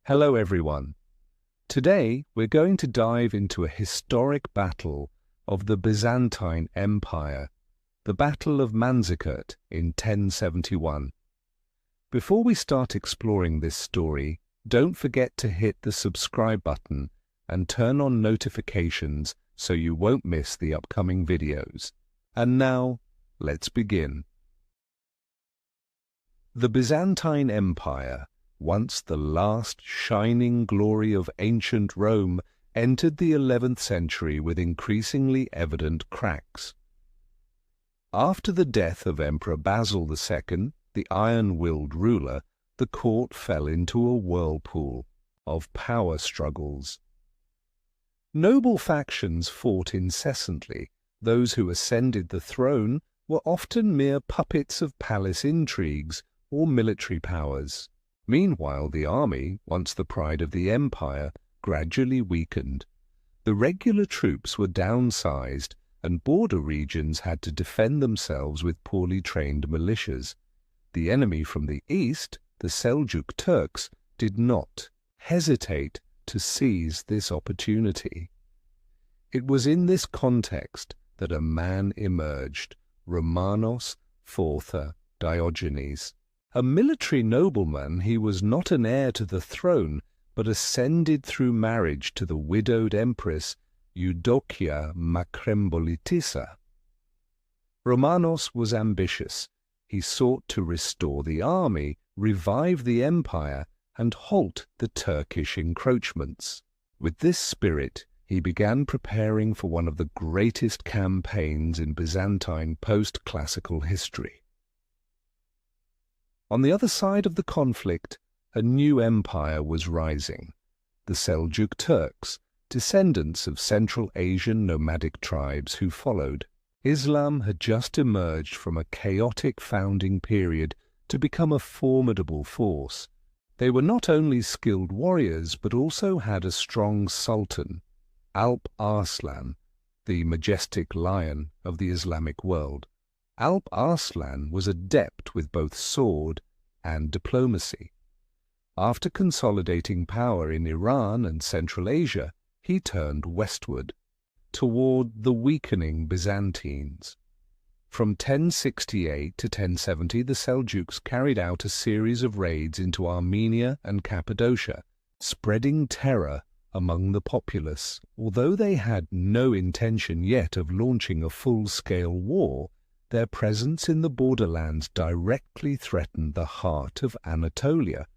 Hello everyone. Today we're going to dive into a historic battle of the Byzantine Empire, the Battle of Manzikert in 1071. Before we start exploring this story, don't forget to hit the subscribe button and turn on notifications so you won't miss the upcoming videos. And now, let's begin. The Byzantine Empire, once the last shining glory of ancient Rome, entered the 11th century with increasingly evident cracks. After the death of Emperor Basil II, the iron-willed ruler, the court fell into a whirlpool of power struggles. Noble factions fought incessantly. Those who ascended the throne were often mere puppets of palace intrigues or military powers. Meanwhile, the army, once the pride of the empire, gradually weakened. The regular troops were downsized, and border regions had to defend themselves with poorly trained militias. The enemy from the east, the Seljuk Turks, did not hesitate to seize this opportunity. It was in this context that a man emerged, Romanos IV Diogenes. A military nobleman, he was not an heir to the throne, but ascended through marriage to the widowed Empress Eudokia Makrembolitissa. Romanos was ambitious. He sought to restore the army, revive the empire, and halt the Turkish encroachments. With this spirit, he began preparing for one of the greatest campaigns in Byzantine post-classical history. On the other side of the conflict, a new empire was rising, the Seljuk Turks, descendants of Central Asian nomadic tribes who followed. Islam had just emerged from a chaotic founding period to become a formidable force. They were not only skilled warriors, but also had a strong sultan, Alp Arslan, the majestic lion of the Islamic world. Alp Arslan was adept with both sword and diplomacy. After consolidating power in Iran and Central Asia, he turned westward, toward the weakening Byzantines. From 1068 to 1070, the Seljuks carried out a series of raids into Armenia and Cappadocia, spreading terror among the populace. Although they had no intention yet of launching a full-scale war, their presence in the borderlands directly threatened the heart of Anatolia,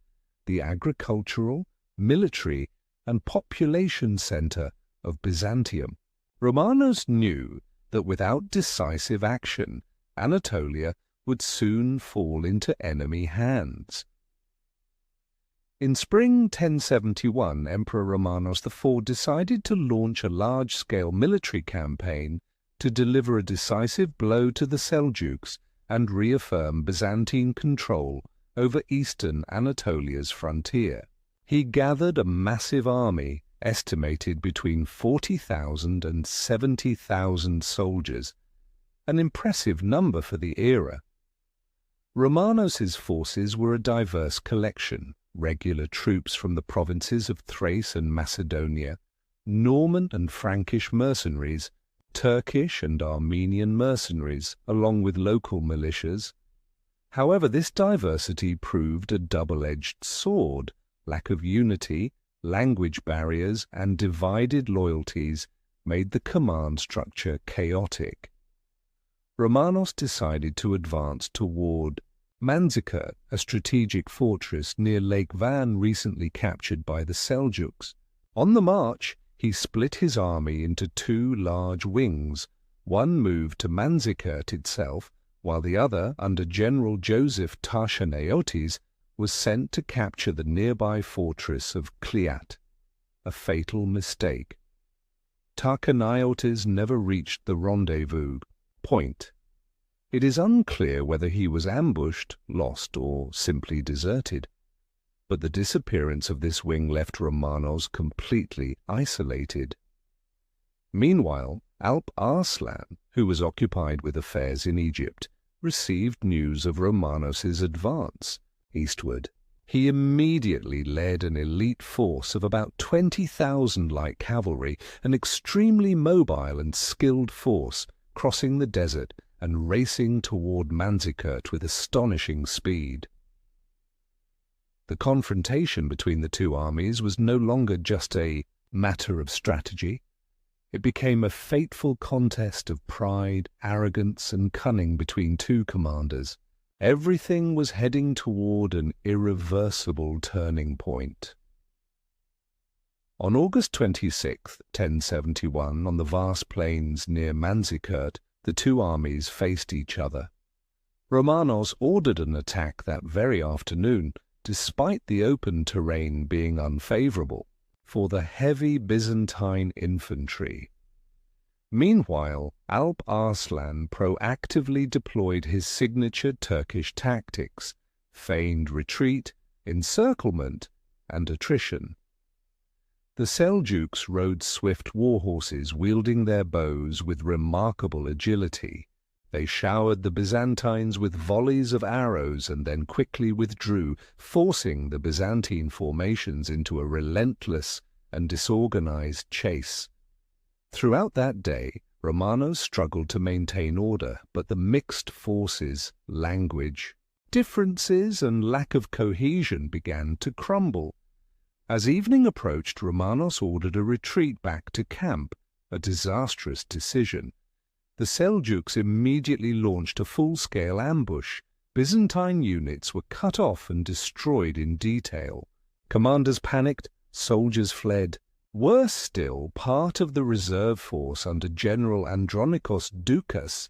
the agricultural, military, and population center of Byzantium. Romanos knew that without decisive action, Anatolia would soon fall into enemy hands. In spring 1071, Emperor Romanos IV decided to launch a large-scale military campaign to deliver a decisive blow to the Seljuks and reaffirm Byzantine control over eastern Anatolia's frontier. He gathered a massive army, estimated between 40,000 and 70,000 soldiers, an impressive number for the era. Romanos's forces were a diverse collection: regular troops from the provinces of Thrace and Macedonia, Norman and Frankish mercenaries, Turkish and Armenian mercenaries, along with local militias. However, this diversity proved a double-edged sword. Lack of unity, language barriers, and divided loyalties made the command structure chaotic. Romanos decided to advance toward Manzikert, a strategic fortress near Lake Van recently captured by the Seljuks. On the march, he split his army into two large wings. One moved to Manzikert itself, while the other, under General Joseph Tarchanaiotes, was sent to capture the nearby fortress of Kliat, a fatal mistake. Tarchanaiotes never reached the rendezvous point. It is unclear whether he was ambushed, lost, or simply deserted. But the disappearance of this wing left Romanos completely isolated. Meanwhile, Alp Arslan, who was occupied with affairs in Egypt, received news of Romanos's advance eastward. He immediately led an elite force of about 20,000 light cavalry, an extremely mobile and skilled force, crossing the desert and racing toward Manzikert with astonishing speed. The confrontation between the two armies was no longer just a matter of strategy. It became a fateful contest of pride, arrogance, and cunning between two commanders. Everything was heading toward an irreversible turning point. On August 26, 1071, on the vast plains near Manzikert, the two armies faced each other. Romanos ordered an attack that very afternoon, despite the open terrain being unfavorable for the heavy Byzantine infantry. Meanwhile, Alp Arslan proactively deployed his signature Turkish tactics: feigned retreat, encirclement, and attrition. The Seljuks rode swift warhorses, wielding their bows with remarkable agility. They showered the Byzantines with volleys of arrows and then quickly withdrew, forcing the Byzantine formations into a relentless and disorganized chase. Throughout that day, Romanos struggled to maintain order, but the mixed forces, language, differences, and lack of cohesion began to crumble. As evening approached, Romanos ordered a retreat back to camp, a disastrous decision. The Seljuks immediately launched a full-scale ambush. Byzantine units were cut off and destroyed in detail. Commanders panicked, soldiers fled. Worse still, part of the reserve force under General Andronikos Doukas,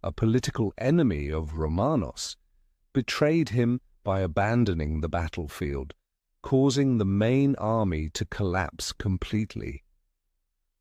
a political enemy of Romanos, betrayed him by abandoning the battlefield, causing the main army to collapse completely.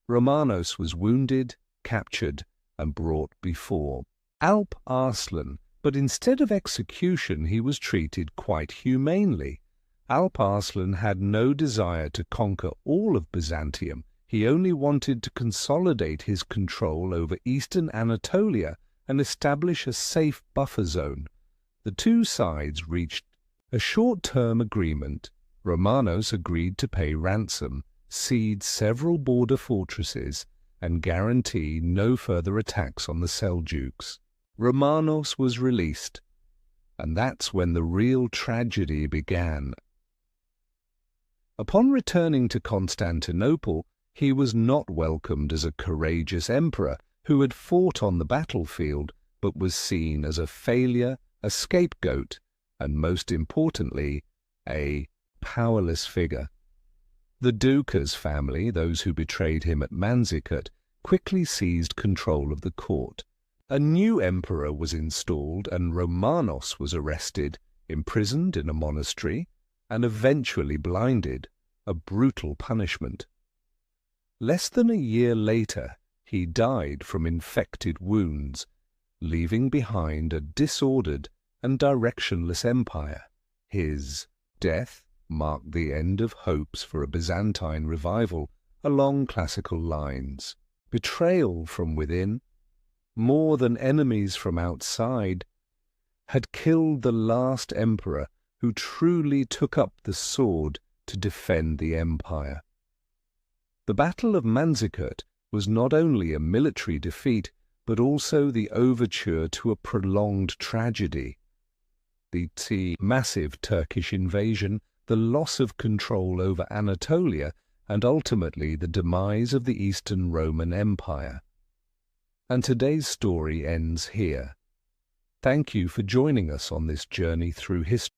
Romanos was wounded, captured, and brought before Alp Arslan, but instead of execution he was treated quite humanely. Alp Arslan had no desire to conquer all of Byzantium. He only wanted to consolidate his control over eastern Anatolia and establish a safe buffer zone. The two sides reached a short-term agreement. Romanos agreed to pay ransom, cede several border fortresses, and guarantee no further attacks on the Seljuks. Romanos was released, and that's when the real tragedy began. Upon returning to Constantinople, he was not welcomed as a courageous emperor who had fought on the battlefield, but was seen as a failure, a scapegoat, and most importantly, a powerless figure. The Doukas family, those who betrayed him at Manzikert, quickly seized control of the court. A new emperor was installed, and Romanos was arrested, imprisoned in a monastery, and eventually blinded, a brutal punishment. Less than a year later, he died from infected wounds, leaving behind a disordered and directionless empire. His death marked the end of hopes for a Byzantine revival along classical lines. Betrayal from within, more than enemies from outside, had killed the last emperor who truly took up the sword to defend the empire. The Battle of Manzikert was not only a military defeat, but also the overture to a prolonged tragedy. The massive Turkish invasion, the loss of control over Anatolia, and ultimately the demise of the Eastern Roman Empire. And today's story ends here. Thank you for joining us on this journey through history.